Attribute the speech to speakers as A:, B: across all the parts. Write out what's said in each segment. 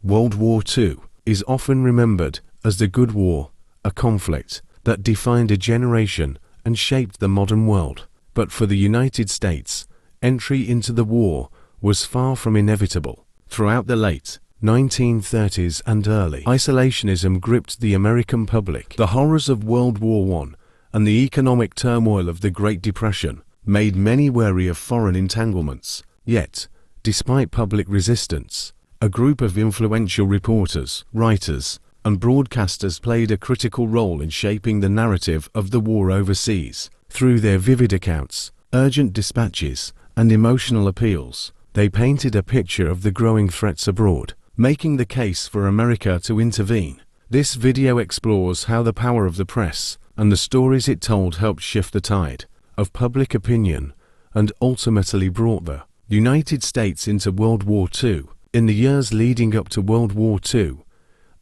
A: World War II is often remembered as the Good War, a conflict that defined a generation and shaped the modern world. But for the United States, entry into the war was far from inevitable. Throughout the late 1930s and early isolationism gripped the American public. The horrors of World War I and the economic turmoil of the Great Depression made many wary of foreign entanglements. Yet, despite public resistance, a group of influential reporters, writers, and broadcasters played a critical role in shaping the narrative of the war overseas. Through their vivid accounts, urgent dispatches, and emotional appeals, they painted a picture of the growing threats abroad, making the case for America to intervene. This video explores how the power of the press and the stories it told helped shift the tide of public opinion and ultimately brought the United States into World War II. In the years leading up to World War II,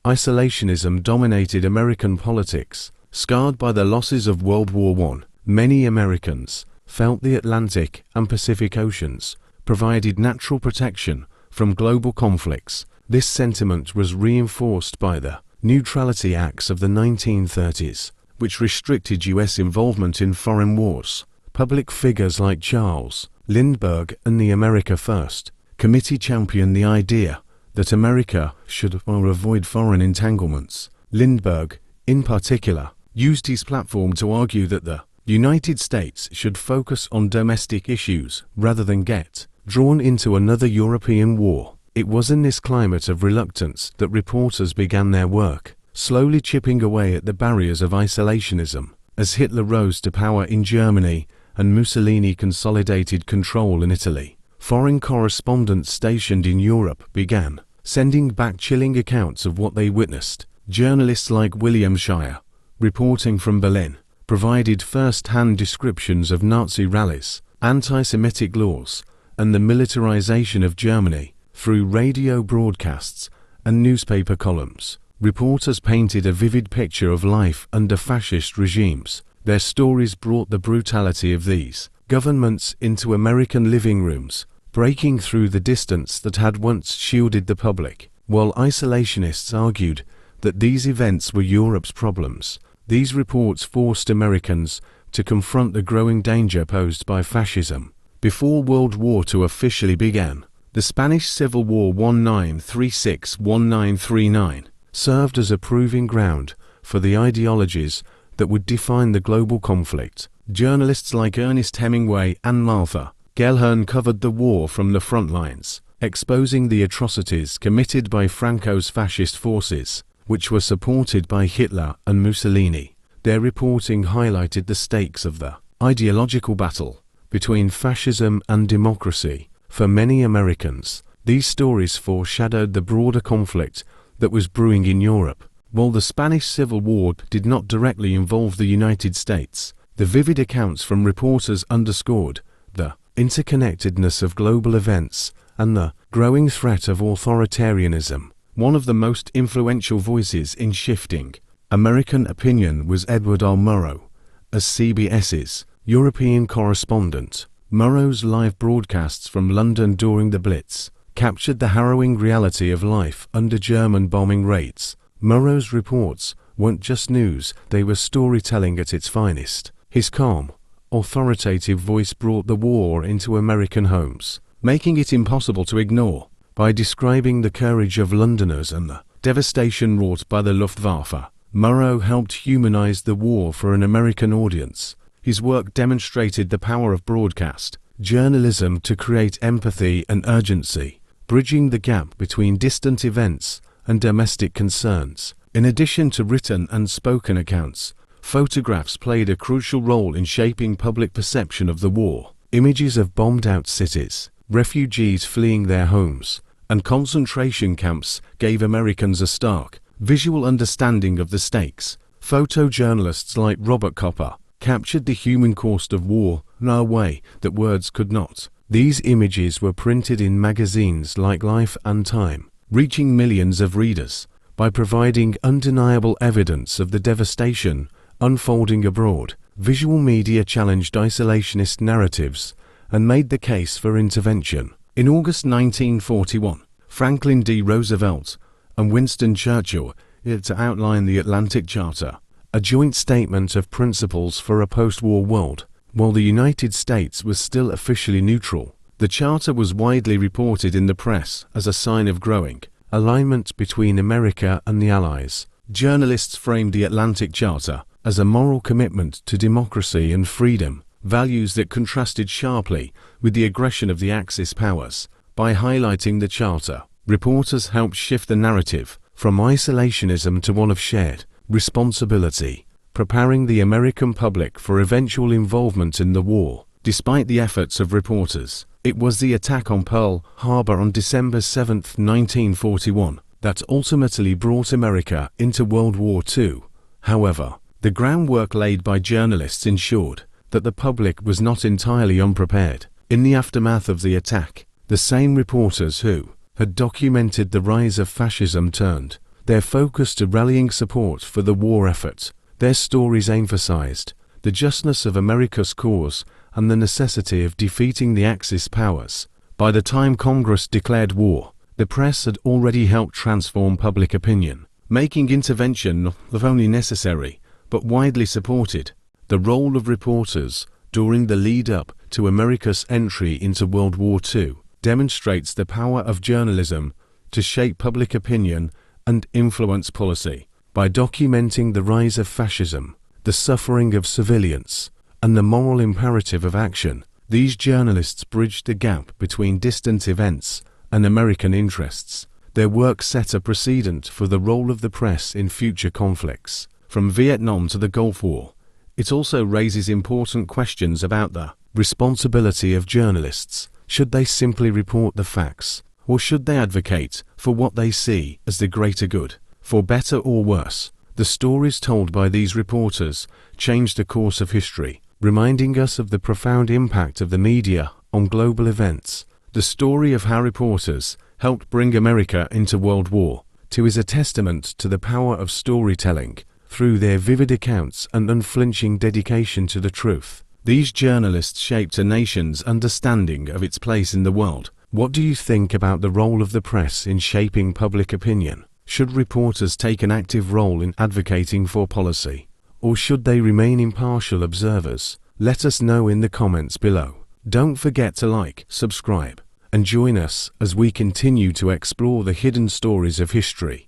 A: isolationism dominated American politics. Scarred by the losses of World War I, many Americans felt the Atlantic and Pacific Oceans provided natural protection from global conflicts. This sentiment was reinforced by the Neutrality Acts of the 1930s, which restricted U.S. involvement in foreign wars. Public figures like Charles Lindbergh and the America First Committee championed the idea that America should avoid foreign entanglements. Lindbergh, in particular, used his platform to argue that the United States should focus on domestic issues rather than get drawn into another European war. It was in this climate of reluctance that reporters began their work, slowly chipping away at the barriers of isolationism. As Hitler rose to power in Germany and Mussolini consolidated control in Italy, foreign correspondents stationed in Europe began sending back chilling accounts of what they witnessed. Journalists like William Shire, reporting from Berlin, provided first-hand descriptions of Nazi rallies, anti-Semitic laws, and the militarization of Germany. Through radio broadcasts and newspaper columns, reporters painted a vivid picture of life under fascist regimes. Their stories brought the brutality of these governments into American living rooms, breaking through the distance that had once shielded the public. While isolationists argued that these events were Europe's problems, these reports forced Americans to confront the growing danger posed by fascism. Before World War II officially began, the Spanish Civil War 1936–1939 served as a proving ground for the ideologies that would define the global conflict. Journalists like Ernest Hemingway and Martha Gellhorn covered the war from the front lines, exposing the atrocities committed by Franco's fascist forces, which were supported by Hitler and Mussolini. Their reporting highlighted the stakes of the ideological battle between fascism and democracy. For many Americans, these stories foreshadowed the broader conflict that was brewing in Europe. While the Spanish Civil War did not directly involve the United States, the vivid accounts from reporters underscored the interconnectedness of global events and the growing threat of authoritarianism. One of the most influential voices in shifting American opinion was Edward R. Murrow, as CBS's European correspondent. Murrow's live broadcasts from London during the Blitz captured the harrowing reality of life under German bombing raids. Murrow's reports weren't just news, they were storytelling at its finest. His calm, authoritative voice brought the war into American homes, making it impossible to ignore. By describing the courage of Londoners and the devastation wrought by the Luftwaffe, Murrow helped humanize the war for an American audience. His work demonstrated the power of broadcast journalism to create empathy and urgency, bridging the gap between distant events and domestic concerns. In addition to written and spoken accounts, photographs played a crucial role in shaping public perception of the war. Images of bombed-out cities, refugees fleeing their homes, and concentration camps gave Americans a stark, visual understanding of the stakes. Photojournalists like Robert Copper captured the human cost of war in a way that words could not. These images were printed in magazines like Life and Time, reaching millions of readers by providing undeniable evidence of the devastation unfolding abroad. Visual media challenged isolationist narratives and made the case for intervention. In August 1941, Franklin D. Roosevelt and Winston Churchill to outline the Atlantic Charter, a joint statement of principles for a post-war world. While the United States was still officially neutral, the Charter was widely reported in the press as a sign of growing alignment between America and the Allies. Journalists framed the Atlantic Charter as a moral commitment to democracy and freedom, values that contrasted sharply with the aggression of the Axis powers. By highlighting the Charter, reporters helped shift the narrative from isolationism to one of shared responsibility, preparing the American public for eventual involvement in the war. Despite the efforts of reporters, it was the attack on Pearl Harbour on December 7, 1941, that ultimately brought America into World War II. However, the groundwork laid by journalists ensured that the public was not entirely unprepared. In the aftermath of the attack, the same reporters who had documented the rise of fascism turned their focus to rallying support for the war effort. Their stories emphasized the justness of America's cause and the necessity of defeating the Axis powers. By the time Congress declared war, the press had already helped transform public opinion, making intervention not only necessary but widely supported. The role of reporters during the lead-up to America's entry into World War II demonstrates the power of journalism to shape public opinion and influence policy. By documenting the rise of fascism, the suffering of civilians, and the moral imperative of action, these journalists bridged the gap between distant events and American interests. Their work set a precedent for the role of the press in future conflicts. From Vietnam to the Gulf War, it also raises important questions about the responsibility of journalists. Should they simply report the facts, or should they advocate for what they see as the greater good? For better or worse, the stories told by these reporters changed the course of history, reminding us of the profound impact of the media on global events. The story of how reporters helped bring America into World War II is a testament to the power of storytelling through their vivid accounts and unflinching dedication to the truth. These journalists shaped a nation's understanding of its place in the world. What do you think about the role of the press in shaping public opinion? Should reporters take an active role in advocating for policy, or should they remain impartial observers? Let us know in the comments below. Don't forget to like, subscribe, and join us as we continue to explore the hidden stories of history.